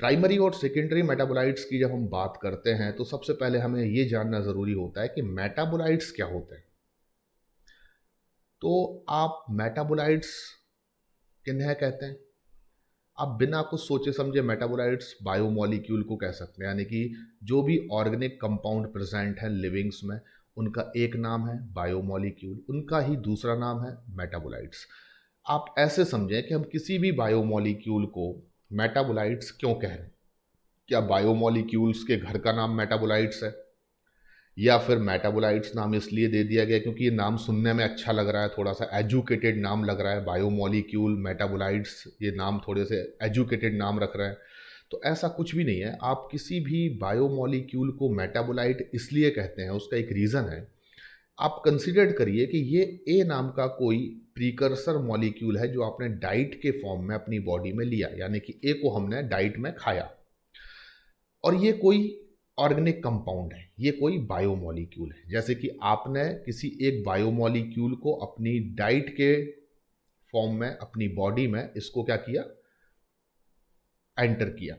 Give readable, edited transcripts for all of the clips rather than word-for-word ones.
Primary और secondary metabolites की जब हम बात करते हैं तो सबसे पहले हमें ये जानना ज़रूरी होता है कि मेटाबोलाइट्स क्या होते हैं। तो आप मेटाबोलाइट्स किन्हें कहते हैं? आप बिना कुछ सोचे समझे मेटाबोलाइट्स बायोमॉलिक्यूल को कह सकते हैं, यानी कि जो भी ऑर्गेनिक कंपाउंड प्रेजेंट है लिविंग्स में, उनका एक नाम है बायोमॉलिक्यूल, उनका ही दूसरा नाम है मेटाबोलाइट्स। आप ऐसे समझें कि हम किसी भी बायोमॉलिक्यूल को मेटाबोलाइट्स क्यों कह रहे हैं। क्या बायोमॉलिक्यूल्स के घर का नाम मेटाबोलाइट्स है, या फिर मेटाबोलाइट्स नाम इसलिए दे दिया गया क्योंकि ये नाम सुनने में अच्छा लग रहा है, थोड़ा सा एजुकेटेड नाम लग रहा है, बायोमॉलिक्यूल मेटाबोलाइट्स, ये नाम थोड़े से एजुकेटेड नाम रख रहे हैं। तो ऐसा कुछ भी नहीं है। आप किसी भी बायोमॉलिक्यूल को मेटाबोलाइट इसलिए कहते हैं, उसका एक रीज़न है। आप कंसिडर करिए कि ये ए नाम का कोई प्रीकर्सर मॉलिक्यूल है जो आपने डाइट के फॉर्म में अपनी बॉडी में लिया, यानी कि ए को हमने डाइट में खाया, और ये कोई ऑर्गेनिक कंपाउंड है, ये कोई बायोमॉलिक्यूल है। जैसे कि आपने किसी एक बायोमॉलिक्यूल को अपनी डाइट के फॉर्म में अपनी बॉडी में इसको क्या किया, एंटर किया।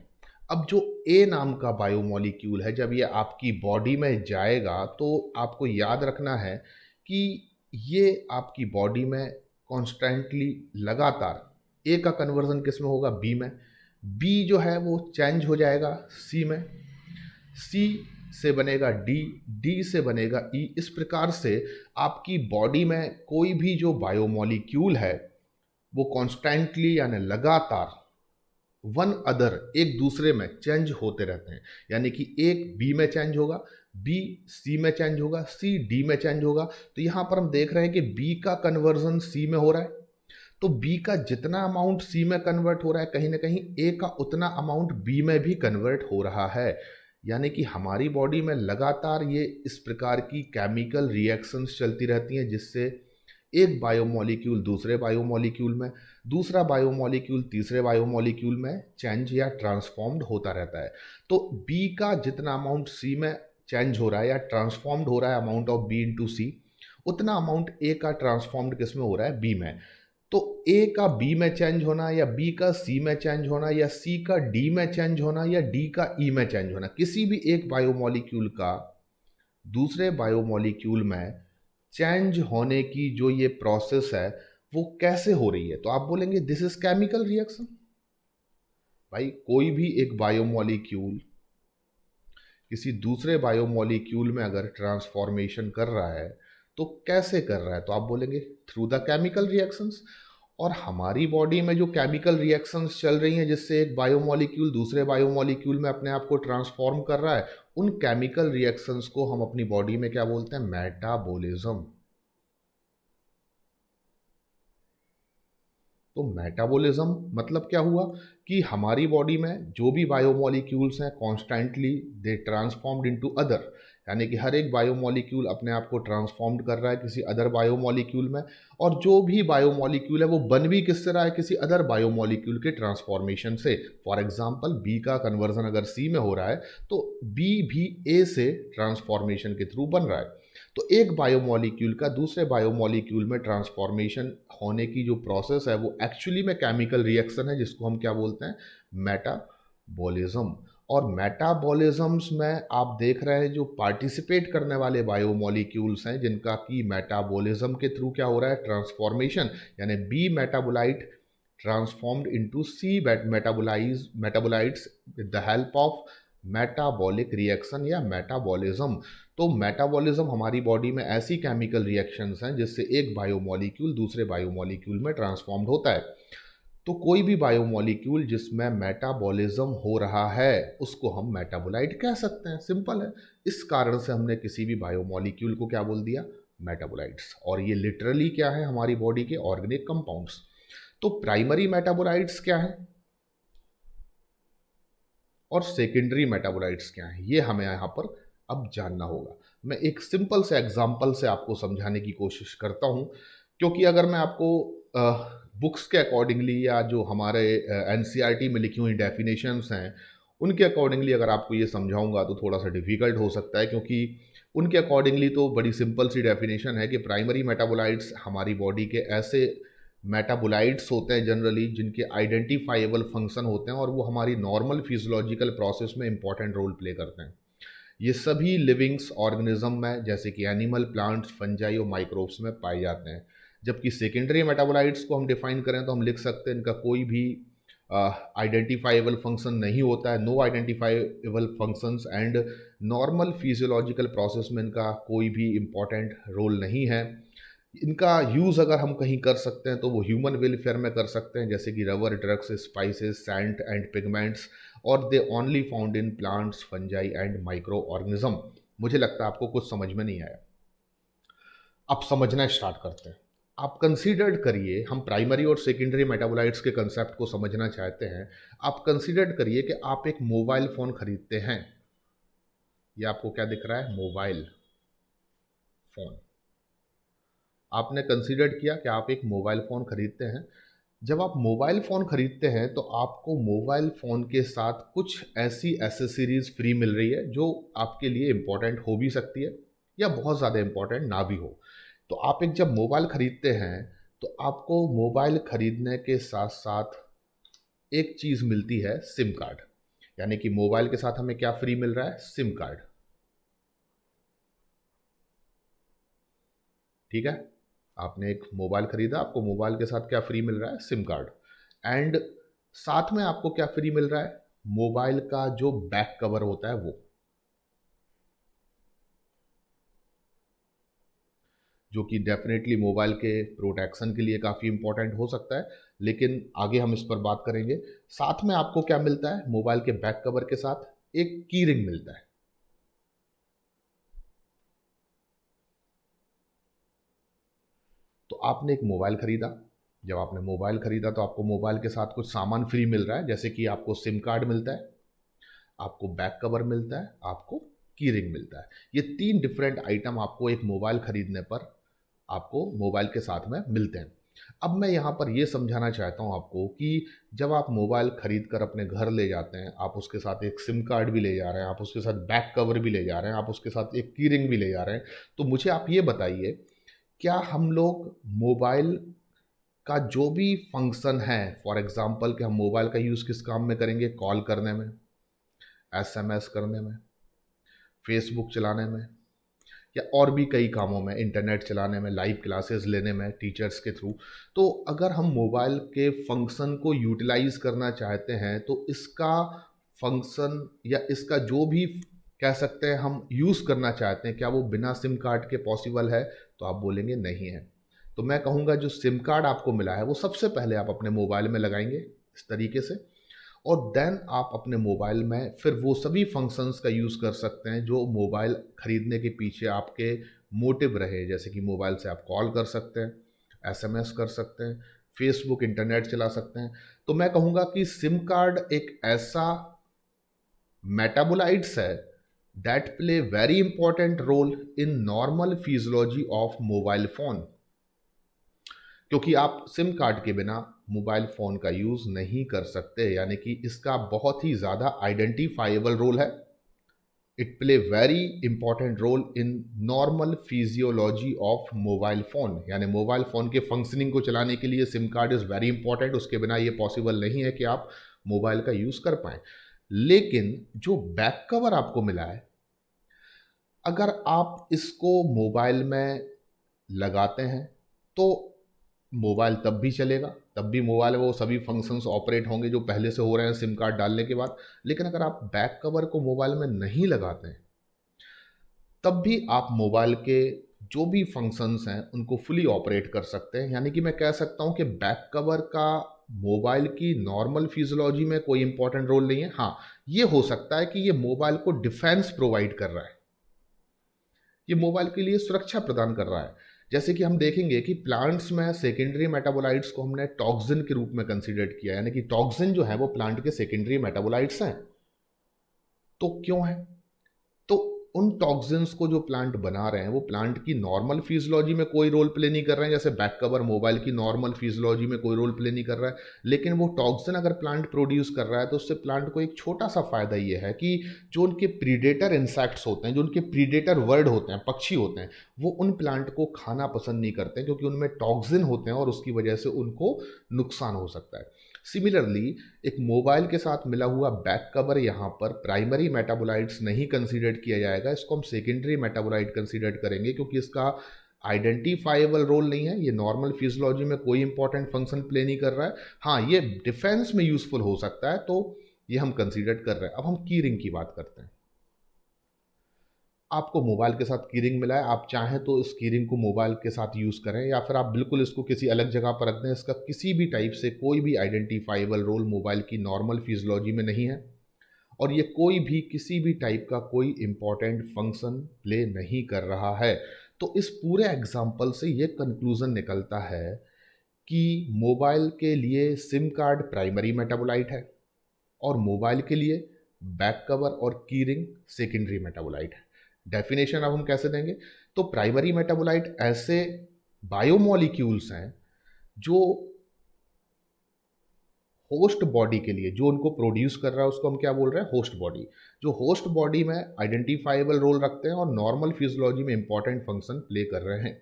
अब जो ए नाम का बायोमॉलिक्यूल है, जब ये आपकी बॉडी में जाएगा तो आपको याद रखना है कि ये आपकी बॉडी में कॉन्स्टेंटली लगातार ए का कन्वर्जन किस में होगा, बी में। बी जो है वो चेंज हो जाएगा सी में, सी से बनेगा डी, डी से बनेगा ई। इस प्रकार से आपकी बॉडी में कोई भी जो बायोमॉलिक्यूल है वो कॉन्स्टेंटली यानी लगातार वन अदर एक दूसरे में चेंज होते रहते हैं। यानी कि एक बी में चेंज होगा, बी सी में चेंज होगा, सी डी में चेंज होगा। तो यहां पर हम देख रहे हैं कि बी का कन्वर्जन सी में हो रहा है, तो बी का जितना अमाउंट सी में कन्वर्ट हो रहा है, कहीं ना कहीं ए का उतना अमाउंट बी में भी कन्वर्ट हो रहा है। यानी कि हमारी बॉडी में लगातार ये इस प्रकार की केमिकल रिएक्शंस चलती रहती हैं, जिससे एक बायोमॉलिक्यूल दूसरे बायोमॉलिक्यूल में, दूसरा बायोमॉलिक्यूल तीसरे बायोमॉलिक्यूल में चेंज या ट्रांसफॉर्म्ड होता रहता है। तो बी का जितना अमाउंट सी में चेंज हो रहा है या ट्रांसफॉर्म्ड हो रहा है, अमाउंट ऑफ बी इंटू सी, उतना अमाउंट ए का ट्रांसफॉर्म्ड किस में हो रहा है, बी में। तो ए का बी में चेंज होना, या बी का सी में चेंज होना, या सी का डी में चेंज होना, या डी का ई में चेंज होना, किसी भी एक बायोमॉलिक्यूल का दूसरे बायोमॉलिक्यूल में चेंज होने की जो ये प्रोसेस है वो कैसे हो रही है। तो आप बोलेंगे दिस इज केमिकल रिएक्शन। भाई कोई भी एक बायोमॉलिक्यूल किसी दूसरे बायोमॉलिक्यूल में अगर ट्रांसफॉर्मेशन कर रहा है तो कैसे कर रहा है, तो आप बोलेंगे थ्रू द केमिकल रिएक्शंस। और हमारी बॉडी में जो केमिकल रिएक्शंस चल रही हैं जिससे एक बायोमॉलिक्यूल दूसरे बायोमॉलिक्यूल में अपने आप को ट्रांसफॉर्म कर रहा है, उन केमिकल रिएक्शंस को हम अपनी बॉडी में क्या बोलते हैं, मेटाबॉलिज्म। तो मेटाबॉलिज्म मतलब क्या हुआ कि हमारी बॉडी में जो भी बायोमॉलिक्यूल्स हैं कॉन्स्टेंटली दे ट्रांसफॉर्म्ड इनटू अदर, यानी कि हर एक बायोमॉलिक्यूल अपने आप को ट्रांसफॉर्म्ड कर रहा है किसी अदर बायोमॉलिक्यूल में। और जो भी बायोमॉलिक्यूल है वो बन भी किससे रहा है, किसी अदर बायोमॉलिक्यूल के ट्रांसफॉर्मेशन से। फॉर एग्जांपल बी का कन्वर्जन अगर सी में हो रहा है तो बी भी ए से ट्रांसफॉर्मेशन के थ्रू बन रहा है। तो एक बायोमॉलिक्यूल का दूसरे बायोमॉलिक्यूल में ट्रांसफॉर्मेशन होने की जो प्रोसेस है वो एक्चुअली में केमिकल रिएक्शन है, जिसको हम क्या बोलते हैं, मेटाबॉलिज्म। और मेटाबॉलिज्म्स में आप देख रहे हैं जो पार्टिसिपेट करने वाले बायोमॉलिक्यूल्स हैं जिनका कि मेटाबॉलिज्म के थ्रू क्या हो रहा है, ट्रांसफॉर्मेशन, यानी B metabolite transformed into C metabolites with the help of metabolic reaction या मेटाबॉलिज्म। तो मेटाबॉलिज्म हमारी बॉडी में ऐसी केमिकल रिएक्शंस हैं जिससे एक बायोमॉलिक्यूल दूसरे बायोमॉलिक्यूल में ट्रांसफॉर्म्ड होता है। तो कोई भी बायोमॉलिक्यूल जिसमें मेटाबॉलिज्म हो रहा है उसको हम मेटाबोलाइट कह सकते हैं, सिंपल है। इस कारण से हमने किसी भी बायोमॉलिक्यूल को क्या बोल दिया, मेटाबोलाइट्स। और ये लिटरली क्या है, हमारी बॉडी के ऑर्गेनिक कंपाउंड्स। तो प्राइमरी मेटाबोलाइट्स क्या है और सेकेंडरी मेटाबोलाइट्स क्या हैं, ये हमें यहाँ पर अब जानना होगा। मैं एक सिंपल से एग्जांपल से आपको समझाने की कोशिश करता हूँ, क्योंकि अगर मैं आपको बुक्स के अकॉर्डिंगली या जो हमारे एनसीईआरटी में लिखी हुई डेफिनेशंस हैं उनके अकॉर्डिंगली अगर आपको ये समझाऊंगा तो थोड़ा सा डिफिकल्ट हो सकता है, क्योंकि उनके अकॉर्डिंगली तो बड़ी सिंपल सी डेफिनेशन है कि प्राइमरी मेटाबोलाइट्स हमारी बॉडी के ऐसे मेटाबोलाइट्स होते हैं जनरली, जिनके आइडेंटिफाइबल फंक्शन होते हैं और वो हमारी नॉर्मल फिजियोलॉजिकल प्रोसेस में इंपॉर्टेंट रोल प्ले करते हैं। ये सभी लिविंग्स ऑर्गेनिज्म में, जैसे कि एनिमल, प्लांट्स, फंजाई और माइक्रोब्स में पाए जाते हैं। जबकि सेकेंडरी मेटाबोलाइट्स को हम डिफाइन करें तो हम लिख सकते हैं इनका कोई भी आइडेंटिफाइबल फंक्शन नहीं होता है, no identifiable functions, and normal physiological process में इनका कोई भी इम्पॉर्टेंट रोल नहीं है। इनका यूज़ अगर हम कहीं कर सकते हैं तो वो ह्यूमन वेलफेयर में कर सकते हैं, जैसे कि rubber, drugs, spices, sand and pigments, और they only found in plants, fungi and microorganism. मुझे लगता है आपको कुछ समझ में नहीं आया। अब समझना स्टार्ट करते हैं। आप कंसीडर्ड करिए, हम प्राइमरी और सेकेंडरी मेटाबोलाइट्स के कंसेप्ट को समझना चाहते हैं। आप कंसीडर्ड करिए कि आप एक मोबाइल फ़ोन खरीदते हैं। ये आपको क्या दिख रहा है? Mobile phone. आपने कंसीडर्ड किया कि आप एक मोबाइल फ़ोन खरीदते हैं। जब आप मोबाइल फ़ोन खरीदते हैं तो आपको मोबाइल फ़ोन के साथ कुछ ऐसी एसेसरीज़ फ्री मिल रही है जो आपके लिए इम्पॉर्टेंट हो भी सकती है या बहुत ज़्यादा इम्पॉर्टेंट ना भी हो। तो आप एक जब मोबाइल ख़रीदते हैं तो आपको मोबाइल ख़रीदने के साथ साथ एक चीज़ मिलती है, सिम कार्ड। यानी कि मोबाइल के साथ हमें क्या फ्री मिल रहा है? SIM card. ठीक है, आपने एक मोबाइल खरीदा, आपको मोबाइल के साथ क्या फ्री मिल रहा है? SIM card. एंड साथ में आपको क्या फ्री मिल रहा है? मोबाइल का जो बैक कवर होता है वो, जो कि डेफिनेटली मोबाइल के प्रोटेक्शन के लिए काफ़ी इंपॉर्टेंट हो सकता है, लेकिन आगे हम इस पर बात करेंगे। साथ में आपको क्या मिलता है? मोबाइल के बैक कवर के साथ एक की रिंग मिलता है। तो आपने एक मोबाइल खरीदा। जब आपने मोबाइल खरीदा तो आपको मोबाइल के साथ कुछ सामान फ्री मिल रहा है, जैसे कि आपको सिम कार्ड मिलता है, आपको बैक कवर मिलता है, आपको की रिंग मिलता है। ये 3 डिफरेंट आइटम आपको एक मोबाइल खरीदने पर आपको मोबाइल के साथ में मिलते हैं। अब मैं यहाँ पर ये समझाना चाहता हूँ आपको कि जब आप मोबाइल खरीद कर अपने घर ले जाते हैं, आप उसके साथ एक सिम कार्ड भी ले जा रहे हैं, आप उसके साथ बैक कवर भी ले जा रहे हैं, आप उसके साथ एक की रिंग भी ले जा रहे हैं, तो मुझे आप ये बताइए, क्या हम लोग मोबाइल का जो भी फंक्शन है, फॉर एग्जांपल कि हम मोबाइल का यूज़ किस काम में करेंगे? कॉल करने में, एसएमएस करने में, फेसबुक चलाने में, या और भी कई कामों में, इंटरनेट चलाने में, लाइव क्लासेस लेने में टीचर्स के थ्रू। तो अगर हम मोबाइल के फंक्शन को यूटिलाइज करना चाहते हैं तो इसका फंक्शन या इसका जो भी कह सकते हैं हम यूज़ करना चाहते हैं, क्या वो बिना सिम कार्ड के पॉसिबल है? तो आप बोलेंगे नहीं है। तो मैं कहूँगा जो सिम कार्ड आपको मिला है वो सबसे पहले आप अपने मोबाइल में लगाएंगे इस तरीके से, और देन आप अपने मोबाइल में फिर वो सभी फंक्शंस का यूज़ कर सकते हैं जो मोबाइल खरीदने के पीछे आपके मोटिव रहे, जैसे कि मोबाइल से आप कॉल कर सकते हैं, एसएमएस कर सकते हैं, फेसबुक, इंटरनेट चला सकते हैं। तो मैं कहूँगा कि सिम कार्ड एक ऐसा मेटाबोलाइट्स है that play very important role in normal physiology of mobile phone, क्योंकि आप सिम कार्ड के बिना मोबाइल फ़ोन का यूज़ नहीं कर सकते। यानी कि इसका बहुत ही ज़्यादा आइडेंटिफाइबल रोल है। It play very important role in normal physiology of mobile phone. यानी मोबाइल फ़ोन के फंक्शनिंग को चलाने के लिए sim card is very important. उसके बिना ये पॉसिबल नहीं है कि आप मोबाइल का यूज़ कर पाएँ। लेकिन जो बैक कवर आपको मिला है, अगर आप इसको मोबाइल में लगाते हैं तो मोबाइल तब भी चलेगा, तब भी मोबाइल में वो सभी फंक्शंस ऑपरेट होंगे जो पहले से हो रहे हैं सिम कार्ड डालने के बाद। लेकिन अगर आप बैक कवर को मोबाइल में नहीं लगाते हैं तब भी आप मोबाइल के जो भी फंक्शंस हैं उनको फुली ऑपरेट कर सकते हैं। यानी कि मैं कह सकता हूं कि बैक कवर का मोबाइल की नॉर्मल फिजियोलॉजी में कोई इंपॉर्टेंट रोल नहीं है। हाँ, ये हो सकता है कि ये मोबाइल को डिफेंस प्रोवाइड कर रहा है, ये मोबाइल के लिए सुरक्षा प्रदान कर रहा है। जैसे कि हम देखेंगे कि प्लांट्स में सेकेंडरी मेटाबोलाइट्स को हमने टॉक्सिन के रूप में कंसीडर किया, यानी कि टॉक्सिन जो है वो प्लांट के सेकेंडरी मेटाबोलाइट्स हैं। तो क्यों है? तो उन टॉक्सिन्स को जो प्लांट बना रहे हैं वो प्लांट की नॉर्मल फिजियोलॉजी में कोई रोल प्ले नहीं कर रहे हैं, जैसे बैक कवर मोबाइल की नॉर्मल फिजियोलॉजी में कोई रोल प्ले नहीं कर रहा है। लेकिन वो टॉक्सिन अगर प्लांट प्रोड्यूस कर रहा है तो उससे प्लांट को एक छोटा सा फायदा ये है कि जो उनके प्रीडेटर इंसेक्ट्स होते हैं, जो उनके प्रीडेटर वर्ड होते हैं, पक्षी होते हैं, वो उन प्लांट को खाना पसंद नहीं करते क्योंकि उनमें टॉक्सिन होते हैं और उसकी वजह से उनको नुकसान हो सकता है। सिमिलरली एक मोबाइल के साथ मिला हुआ बैक कवर यहाँ पर प्राइमरी मेटाबोलाइट्स नहीं कंसीडर किया जाएगा, इसको हम सेकेंडरी मेटाबोलाइट कंसीडर करेंगे क्योंकि इसका आइडेंटिफाइबल रोल नहीं है, ये नॉर्मल फिजियोलॉजी में कोई इंपॉर्टेंट फंक्शन प्ले नहीं कर रहा है। हाँ, ये डिफेंस में यूजफुल हो सकता है, तो ये हम कंसीडर कर रहे हैं। अब हम की रिंग की बात करते हैं। आपको मोबाइल के साथ कीरिंग मिला है, आप चाहें तो इस कीरिंग को मोबाइल के साथ यूज़ करें या फिर आप बिल्कुल इसको किसी अलग जगह पर रख दें। इसका किसी भी टाइप से कोई भी आइडेंटिफाइबल रोल मोबाइल की नॉर्मल फिजियोलॉजी में नहीं है और ये कोई भी किसी भी टाइप का कोई इम्पॉर्टेंट फंक्शन प्ले नहीं कर रहा है। तो इस पूरे एग्जाम्पल से ये कंक्लूजन निकलता है कि मोबाइल के लिए सिम कार्ड प्राइमरी मेटाबोलाइट है और मोबाइल के लिए बैक कवर और की रिंग सेकेंडरी मेटाबोलाइट है। डेफिनेशन अब हम कैसे देंगे? तो प्राइमरी मेटाबोलाइट ऐसे बायोमोलिक्यूल्स हैं जो होस्ट बॉडी के लिए, जो उनको प्रोड्यूस कर रहा है उसको हम क्या बोल रहे हैं? Host body. जो होस्ट बॉडी में आइडेंटिफाइबल रोल रखते हैं और नॉर्मल फिजियोलॉजी में इंपॉर्टेंट फंक्शन प्ले कर रहे हैं।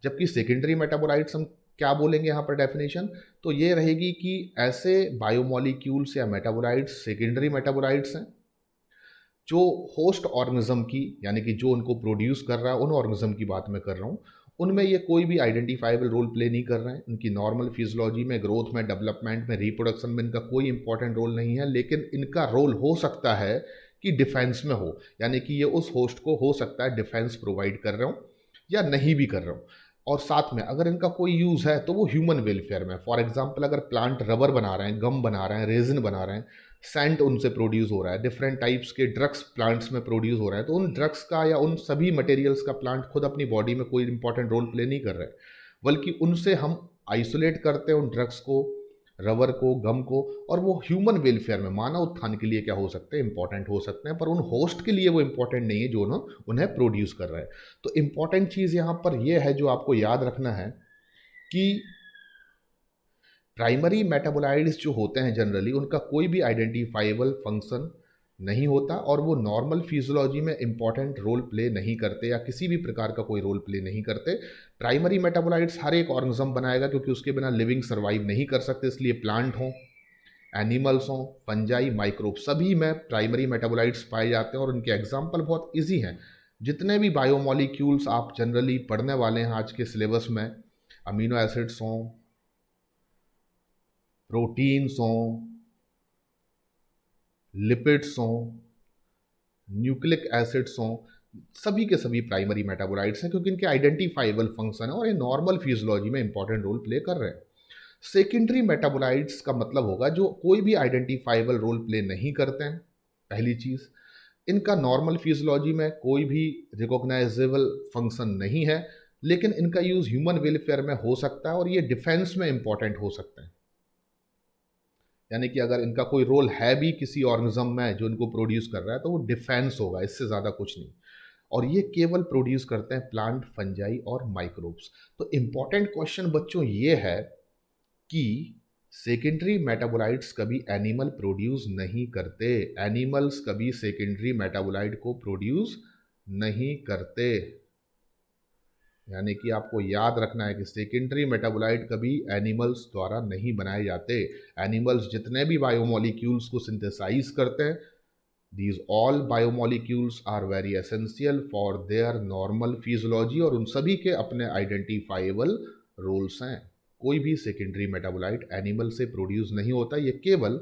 जबकि सेकेंडरी मेटाबोलाइट्स हम क्या बोलेंगे यहाँ पर डेफिनेशन? तो ये रहेगी कि ऐसे बायोमोलिक्यूल्स या मेटाबोलाइट्स सेकेंडरी मेटाबोलाइट्स हैं जो होस्ट ऑर्गेनिज्म की, यानी कि जो उनको प्रोड्यूस कर रहा है उन ऑर्गेनिज्म की बात मैं कर रहा हूँ, उनमें ये कोई भी आइडेंटिफाइबल रोल प्ले नहीं कर रहे हैं। उनकी नॉर्मल फिजियोलॉजी में, ग्रोथ में, डेवलपमेंट में, रिप्रोडक्शन में इनका कोई इंपॉर्टेंट रोल नहीं है। लेकिन इनका रोल हो सकता है कि डिफेंस में हो, यानी कि ये उस होस्ट को हो सकता है डिफेंस प्रोवाइड कर रहा हूँ या नहीं भी कर रहा हूँ। और साथ में अगर इनका कोई यूज़ है तो वो ह्यूमन वेलफेयर में। फॉर एग्जाम्पल अगर प्लांट रबर बना रहे हैं, गम बना रहे हैं, रेजिन बना रहे हैं, सेंट उनसे प्रोड्यूस हो रहा है, डिफरेंट टाइप्स के ड्रग्स प्लांट्स में प्रोड्यूस हो रहा है, तो उन ड्रग्स का या उन सभी मटेरियल्स का प्लांट खुद अपनी बॉडी में कोई इंपॉर्टेंट रोल प्ले नहीं कर रहे हैं, बल्कि उनसे हम आइसोलेट करते हैं उन ड्रग्स को, रबर को, गम को, और वो ह्यूमन वेलफेयर में, मानव उत्थान के लिए क्या हो सकते हैं? इंपॉर्टेंट हो सकते हैं, पर उन होस्ट के लिए वो इंपॉर्टेंट नहीं है जो उन्हें प्रोड्यूस कर रहा है। तो इंपॉर्टेंट चीज़ यहाँ पर यह है जो आपको याद रखना है कि प्राइमरी मेटाबोलाइट्स जो होते हैं जनरली उनका कोई भी आइडेंटिफाइबल फंक्शन नहीं होता और वो नॉर्मल फिजियोलॉजी में इंपॉर्टेंट रोल प्ले नहीं करते या किसी भी प्रकार का कोई रोल प्ले नहीं करते। प्राइमरी मेटाबोलाइट्स हर एक ऑर्गेनिज्म बनाएगा क्योंकि उसके बिना लिविंग सर्वाइव नहीं कर सकते, इसलिए प्लांट हों, एनिमल्स हों, फंजाई, माइक्रोब, सभी में प्राइमरी मेटाबोलाइट्स पाए जाते हैं और उनके एग्जाम्पल बहुत ईजी हैं। जितने भी बायोमोलिक्यूल्स आप जनरली पढ़ने वाले हैं आज के सिलेबस में, अमीनो एसिड्स हों, प्रोटीन्स हों, लिपिड्स हों, न्यूक्लिक एसिड्स हों, सभी के सभी प्राइमरी मेटाबोलाइट्स हैं क्योंकि इनके आइडेंटिफाइबल फंक्शन है और ये नॉर्मल फिजियोलॉजी में इंपॉर्टेंट रोल प्ले कर रहे हैं। सेकेंडरी मेटाबोलाइट्स का मतलब होगा जो कोई भी आइडेंटिफाइबल रोल प्ले नहीं करते हैं। पहली चीज़, इनका नॉर्मल फिजियोलॉजी में कोई भी रिकॉग्नाइजेबल फंक्शन नहीं है, लेकिन इनका यूज़ ह्यूमन वेलफेयर में हो सकता है और ये डिफेंस में इंपॉर्टेंट हो सकते हैं। यानी कि अगर इनका कोई रोल है भी किसी ऑर्गेनिज्म में जो इनको प्रोड्यूस कर रहा है तो वो डिफेंस होगा, इससे ज़्यादा कुछ नहीं। और ये केवल प्रोड्यूस करते हैं प्लांट, फंजाई और माइक्रोब्स। तो इम्पॉर्टेंट क्वेश्चन बच्चों ये है कि सेकेंडरी मेटाबोलाइट्स कभी एनिमल प्रोड्यूस नहीं करते, एनिमल्स कभी सेकेंडरी मेटाबोलाइट को प्रोड्यूस नहीं करते। यानी कि आपको याद रखना है कि सेकेंडरी मेटाबोलाइट कभी एनिमल्स द्वारा नहीं बनाए जाते। एनिमल्स जितने भी बायोमोलिक्यूल्स को सिंथेसाइज करते हैं, these all biomolecules are very essential for their normal physiology और उन सभी के अपने आइडेंटिफाइबल रोल्स हैं। कोई भी सेकेंडरी मेटाबोलाइट एनिमल से प्रोड्यूस नहीं होता, ये केवल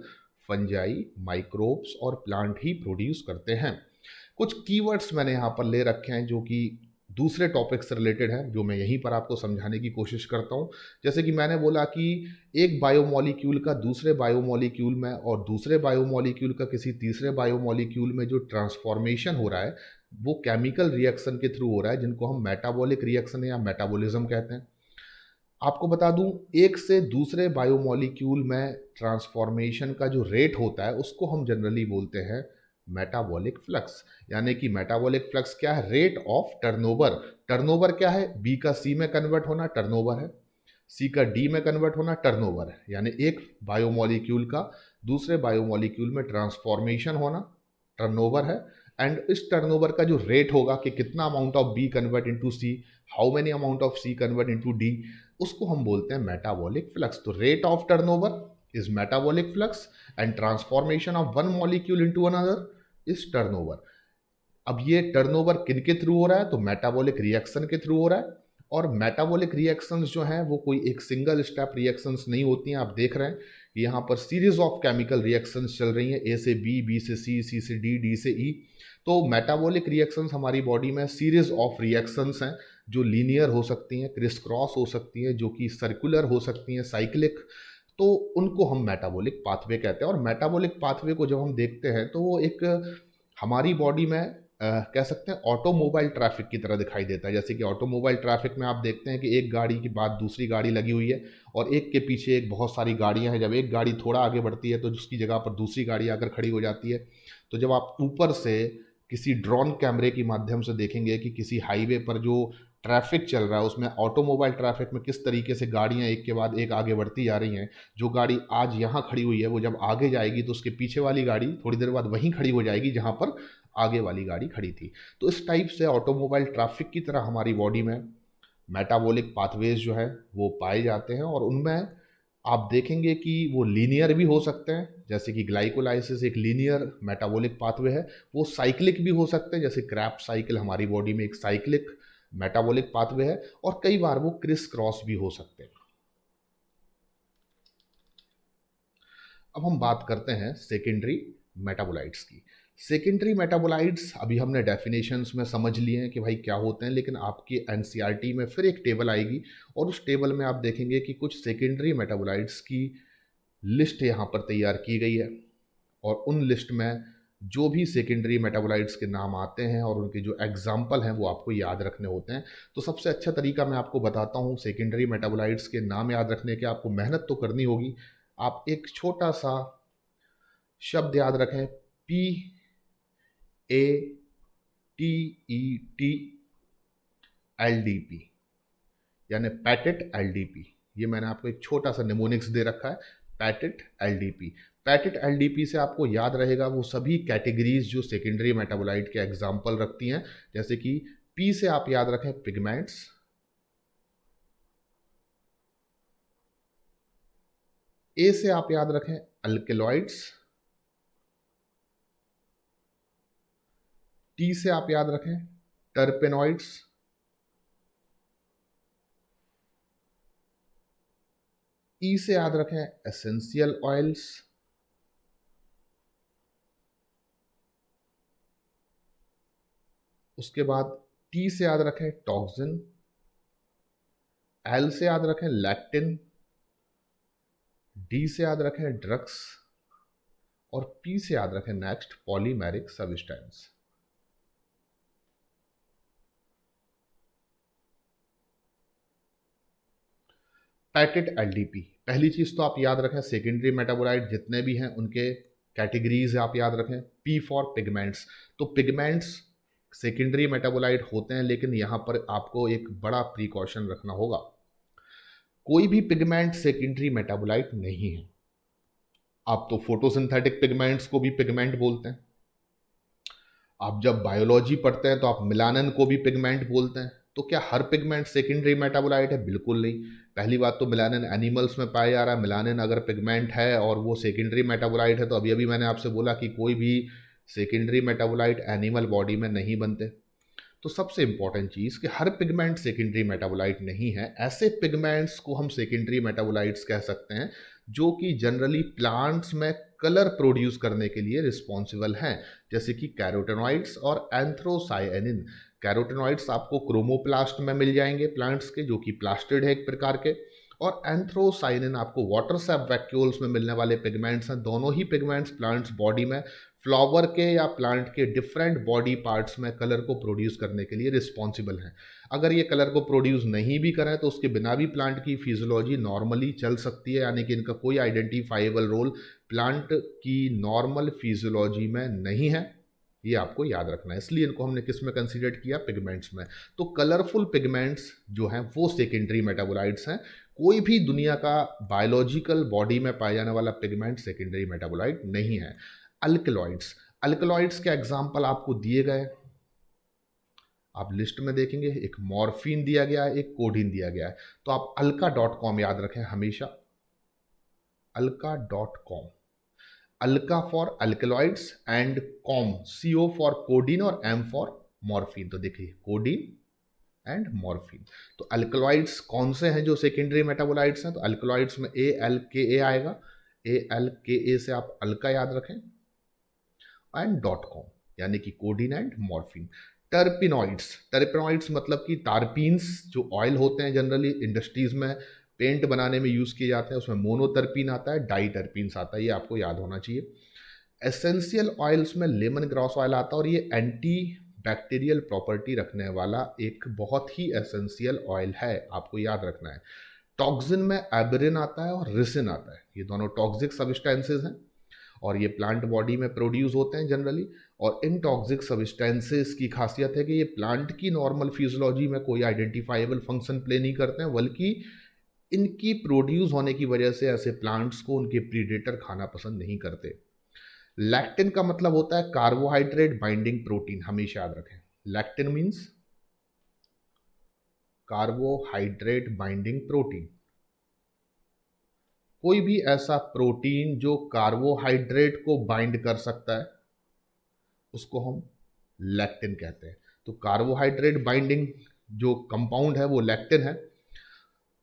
फंजाई, माइक्रोब्स और प्लांट ही प्रोड्यूस करते हैं। कुछ कीवर्ड्स मैंने यहाँ पर ले रखे हैं जो कि दूसरे टॉपिक से रिलेटेड है, जो मैं यहीं पर आपको समझाने की कोशिश करता हूँ। जैसे कि मैंने बोला कि एक बायोमोलिक्यूल का दूसरे बायोमोलिक्यूल में और दूसरे बायोमोलिक्यूल का किसी तीसरे बायोमोलिक्यूल में जो ट्रांसफॉर्मेशन हो रहा है वो केमिकल रिएक्शन के थ्रू हो रहा है, जिनको हम मेटाबॉलिक रिएक्शन या मेटाबॉलिज्म कहते हैं। आपको बता दूं, एक से दूसरे बायोमोलिक्यूल में ट्रांसफॉर्मेशन का जो रेट होता है उसको हम जनरली बोलते हैं मेटाबॉलिक फ्लक्स। यानी कि मेटाबॉलिक फ्लक्स क्या है? Rate of turnover. टर्नओवर क्या है? बी का सी में कन्वर्ट होना टर्नओवर है, सी का डी में कन्वर्ट होना टर्नओवर है। यानी एक बायोमोलिक्यूल का दूसरे बायोमोलिक्यूल में ट्रांसफॉर्मेशन होना टर्नओवर है। एंड इस टर्नओवर का जो रेट होगा कि कितना amount of B convert into C, how many amount of C convert into D, उसको हम बोलते हैं मेटाबॉलिक फ्लक्स। तो rate of turnover is metabolic flux and transformation of one molecule into another is turnover. अब ये turnover किन के through हो रहा है? तो मेटाबॉलिक रिएक्शन के थ्रू हो रहा है। और मेटाबॉलिक रिएक्शंस जो हैं वो कोई एक सिंगल स्टेप रिएक्शंस नहीं होती हैं। आप देख रहे हैं कि यहाँ पर सीरीज ऑफ केमिकल रिएक्शंस चल रही हैं, ए से बी, बी से सी, सी से डी, डी से ई। तो मेटाबॉलिक रिएक्शंस हमारी बॉडी में सीरीज ऑफ रिएक्शंस हैं जो लीनियर हो सकती हैं, क्रिस क्रॉस हो सकती हैं, जो कि सर्कुलर हो सकती हैं, साइक्लिक। तो उनको हम मेटाबॉलिक पाथवे कहते हैं। और मेटाबॉलिक पाथवे को जब हम देखते हैं तो वो एक हमारी बॉडी में कह सकते हैं ऑटोमोबाइल ट्रैफिक की तरह दिखाई देता है। जैसे कि ऑटोमोबाइल ट्रैफिक में आप देखते हैं कि एक गाड़ी के बाद दूसरी गाड़ी लगी हुई है और एक के पीछे एक बहुत सारी गाड़ियां हैं। जब एक गाड़ी थोड़ा आगे बढ़ती है तो उसकी जगह पर दूसरी गाड़ी आकर खड़ी हो जाती है। तो जब आप ऊपर से किसी ड्रोन कैमरे के माध्यम से देखेंगे कि किसी हाईवे पर जो ट्रैफिक चल रहा है उसमें ऑटोमोबाइल ट्रैफिक में किस तरीके से गाड़ियां एक के बाद एक आगे बढ़ती जा रही हैं। जो गाड़ी आज यहाँ खड़ी हुई है वो जब आगे जाएगी तो उसके पीछे वाली गाड़ी थोड़ी देर बाद वहीं खड़ी हो जाएगी जहाँ पर आगे वाली गाड़ी खड़ी थी। तो इस टाइप से ऑटोमोबाइल ट्रैफिक की तरह हमारी बॉडी में मेटाबॉलिक पाथवेज जो है वो पाए जाते हैं। और उनमें आप देखेंगे कि वो लीनियर भी हो सकते हैं, जैसे कि ग्लाइकोलाइसिस एक लीनियर मेटाबॉलिक पाथवे है। वो साइक्लिक भी हो सकते हैं, जैसे क्रैप साइकिल हमारी बॉडी में एक साइक्लिक मेटाबॉलिक पाथवे है। और कई बार वो क्रिस क्रॉस भी हो सकते हैं। अब हम बात करते हैं सेकेंडरी मेटाबोलाइट्स की। सेकेंडरी मेटाबोलाइट्स अभी हमने डेफिनेशंस में समझ लिए हैं कि भाई क्या होते हैं, लेकिन आपकी एनसीईआरटी में फिर एक टेबल आएगी और उस टेबल में आप देखेंगे कि कुछ सेकेंडरी मेटाबोलाइट्स की लिस्ट यहाँ पर तैयार की गई है। और उन लिस्ट में जो भी सेकेंडरी मेटाबोलाइट्स के नाम आते हैं और उनके जो एग्जाम्पल हैं वो आपको याद रखने होते हैं। तो सबसे अच्छा तरीका मैं आपको बताता हूँ सेकेंडरी मेटाबोलाइट्स के नाम याद रखने के। आपको मेहनत तो करनी होगी। आप एक छोटा सा शब्द याद रखें, P A T E T L D P, यानी पैटेट एल डी पी। ये मैंने आपको एक छोटा सा निमोनिक्स दे रखा है, पैटेट एल डी पी। पैटेट एल डी पी से आपको याद रहेगा वो सभी कैटेगरीज जो सेकेंडरी मेटाबोलाइट के एग्जाम्पल रखती हैं। जैसे कि पी से आप याद रखें पिगमेंट्स, ए से आप याद रखें अल्केलॉइड्स, टी से आप याद रखें टर्पेनॉइड्स, ई से याद रखें एसेंशियल ऑयल्स, उसके बाद टी से याद रखें टॉक्सिन, एल से याद रखें लैक्टिन, डी से याद रखें ड्रग्स और पी से याद रखें next polymeric substance. Packet LDP, पहली चीज तो आप याद रखें सेकेंडरी मेटाबोलाइट जितने भी हैं उनके कैटेगरीज आप याद रखें। पी फॉर पिगमेंट्स, तो पिगमेंट्स सेकेंडरी मेटाबोलाइट होते हैं, लेकिन यहां पर आपको एक बड़ा प्रिकॉशन रखना होगा। कोई भी पिगमेंट सेकेंडरी मेटाबोलाइट नहीं है। आप तो फोटोसिंथेटिक पिगमेंट्स को भी पिगमेंट बोलते हैं। आप जब बायोलॉजी पढ़ते हैं तो आप मिलानन को भी पिगमेंट बोलते हैं। तो क्या हर पिगमेंट सेकेंडरी मेटाबोलाइट है? बिल्कुल नहीं। पहली बात तो मिलानिन एनिमल्स में पाया जा रहा है। मिलानिन अगर पिगमेंट है और वो सेकेंडरी मेटाबोलाइट है तो अभी अभी मैंने आपसे बोला कि कोई भी सेकेंडरी मेटाबोलाइट एनिमल बॉडी में नहीं बनते। तो सबसे इंपॉर्टेंट चीज़ कि हर पिगमेंट सेकेंडरी मेटाबोलाइट नहीं है। ऐसे पिगमेंट्स को हम सेकेंडरी मेटाबोलाइट्स कह सकते हैं जो कि जनरली प्लांट्स में कलर प्रोड्यूस करने के लिए रिस्पॉन्सिबल हैं, जैसे कि कैरोटेनॉइड्स और एंथ्रोसायनिन। कैरोटेनॉइड्स आपको क्रोमोप्लास्ट में मिल जाएंगे प्लांट्स के, जो कि प्लास्टिड है एक प्रकार के। और एंथ्रोसाइनिन आपको वाटर सैप वैक्यूल्स में मिलने वाले पिगमेंट्स हैं। दोनों ही पिगमेंट्स प्लांट्स बॉडी में फ्लावर के या प्लांट के डिफरेंट बॉडी पार्ट्स में कलर को प्रोड्यूस करने के लिए रिस्पॉन्सिबल हैं। अगर ये कलर को प्रोड्यूस नहीं भी करें तो उसके बिना भी प्लांट की फिजियोलॉजी नॉर्मली चल सकती है, यानी कि इनका कोई आइडेंटिफाइबल रोल प्लांट की नॉर्मल फिजियोलॉजी में नहीं है। ये आपको याद रखना है, इसलिए इनको हमने किस में कंसीडर किया, पिगमेंट्स में। तो कलरफुल पिगमेंट्स जो हैं वो सेकेंडरी मेटाबोलाइट्स हैं। कोई भी दुनिया का बायोलॉजिकल बॉडी में पाया जाने वाला पिगमेंट सेकेंडरी मेटाबोलाइट नहीं है। अल्कलॉइड्स, अल्कलॉइड्स के एग्जाम्पल आपको दिए गए, आप लिस्ट में देखेंगे एक मॉर्फिन दिया गया है, एक कोडीन दिया गया है। तो आप alka.com याद रखें हमेशा, alka.com। Alka for alkaloids and com, CO for codeine और M फॉर मॉर्फिन। तो देखिए कोडीन एंड मॉर्फिन। तो अल्कलॉइड्स कौन से हैं जो सेकेंडरी मेटाबोलाइट्स हैं? तो अल्कलॉइड्स में ALKA आएगा, ALKA से आप अल्का याद रखें, एंड .com यानी कि codeine and morphine. Terpenoids, terpenoids मतलब कि तारपीन्स जो ऑयल होते हैं जनरली इंडस्ट्रीज में पेंट बनाने में यूज़ किए जाते हैं, उसमें मोनोटर्पीन आता है, डाई टर्पीन्स आता है, ये आपको याद होना चाहिए। एसेंशियल ऑयल्स में लेमन ग्रास ऑयल आता है और ये एंटी बैक्टीरियल प्रॉपर्टी रखने वाला एक बहुत ही एसेंशियल ऑयल है, आपको याद रखना है। टॉक्सिन में एबरिन आता है और रिसिन आता है, ये दोनों टॉक्सिक सब्सटेंसेज हैं और ये प्लांट बॉडी में प्रोड्यूस होते हैं जनरली। और इन टॉक्सिक सब्सटेंसेस की खासियत है कि ये प्लांट की नॉर्मल फिजियोलॉजी में कोई आइडेंटिफाइबल फंक्शन प्ले नहीं करते हैं, बल्कि इनकी प्रोड्यूस होने की वजह से ऐसे प्लांट्स को उनके प्रीडेटर खाना पसंद नहीं करते। लैक्टिन का मतलब होता है कार्बोहाइड्रेट बाइंडिंग प्रोटीन, हमेशा याद रखें। Lectin means carbohydrate binding protein. कोई भी ऐसा प्रोटीन जो कार्बोहाइड्रेट को बाइंड कर सकता है उसको हम लैक्टिन कहते हैं। तो कार्बोहाइड्रेट बाइंडिंग जो कंपाउंड है वो लैक्टिन है।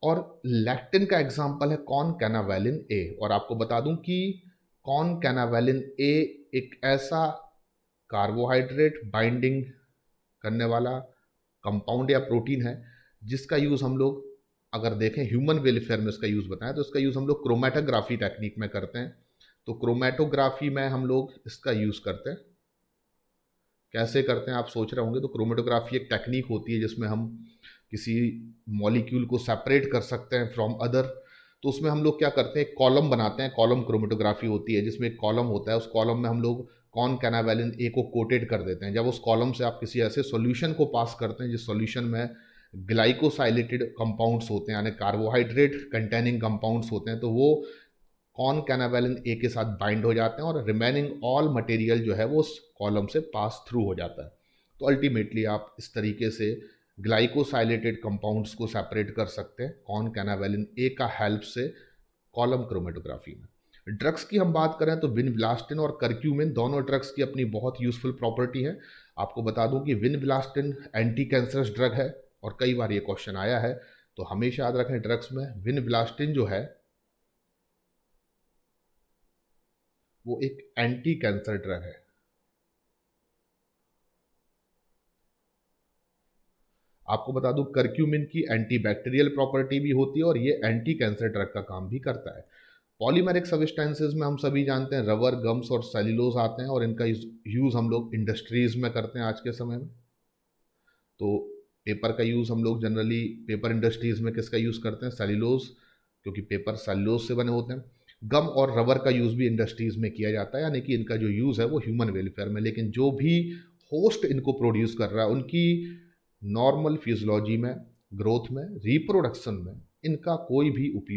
और लैक्टिन का एग्जाम्पल है कॉनकैनावेलिन ए। और आपको बता दूं कि कॉनकैनावेलिन ए एक ऐसा कार्बोहाइड्रेट बाइंडिंग करने वाला कंपाउंड या प्रोटीन है जिसका यूज़ हम लोग अगर देखें ह्यूमन वेलफेयर में इसका यूज़ बताएं तो इसका यूज़ हम लोग क्रोमेटोग्राफी टेक्निक में करते हैं। तो क्रोमेटोग्राफी में हम लोग इसका यूज़ करते हैं। कैसे करते हैं आप सोच रहे होंगे, तो क्रोमेटोग्राफी एक टेक्निक होती है जिसमें हम किसी मॉलिक्यूल को सेपरेट कर सकते हैं फ्रॉम अदर। तो उसमें हम लोग क्या करते हैं, एक कॉलम बनाते हैं, कॉलम क्रोमेटोग्राफी होती है जिसमें एक कॉलम होता है, उस कॉलम में हम लोग कॉनकैनावेलिन ए को कोटेड कर देते हैं। जब उस कॉलम से आप किसी ऐसे सॉल्यूशन को पास करते हैं जिस सॉल्यूशन में ग्लाइकोसाइलेटेड कंपाउंड्स होते हैं यानी कार्बोहाइड्रेट कंटेनिंग कंपाउंड्स होते हैं, तो वो कॉनकैनावेलिन ए के साथ बाइंड हो जाते हैं और रिमेनिंग ऑल मटेरियल जो है वो उस कॉलम से पास थ्रू हो जाता है। तो अल्टीमेटली आप इस तरीके से ग्लाइकोसाइलेटेड कंपाउंड्स को सेपरेट कर सकते हैं कॉनकैनावेलिन ए का हेल्प से कॉलम क्रोमेटोग्राफी में। ड्रग्स की हम बात करें तो विनब्लास्टिन और कर्क्यूमिन दोनों ड्रग्स की अपनी बहुत यूजफुल प्रॉपर्टी है। आपको बता दूं कि विनब्लास्टिन एंटी कैंसरस ड्रग है और कई बार ये क्वेश्चन आया है, तो हमेशा याद रखें ड्रग्स में विनब्लास्टिन जो है वो एक एंटी कैंसर ड्रग है। आपको बता दूं कर्क्यूमिन की एंटी बैक्टीरियल प्रॉपर्टी भी होती है और ये एंटी कैंसर ड्रग का काम भी करता है। पॉलीमेरिक सब्सटेंसेस में हम सभी जानते हैं रबर, गम्स और सेल्यूलोज आते हैं और इनका यूज़ हम लोग इंडस्ट्रीज़ में करते हैं आज के समय में। तो पेपर का यूज़ हम लोग जनरली पेपर इंडस्ट्रीज़ में किसका यूज़ करते हैं, सेल्यूलोज, क्योंकि पेपर सेल्यूलोज से बने होते हैं। गम और रबर का यूज़ भी इंडस्ट्रीज़ में किया जाता है, यानी कि इनका जो यूज़ है वो ह्यूमन वेलफेयर में। लेकिन जो भी होस्ट इनको प्रोड्यूस कर रहा है उनकी नॉर्मल फिजियोलॉजी में, ग्रोथ में, रिप्रोडक्शन में इनका कोई भी उपयोग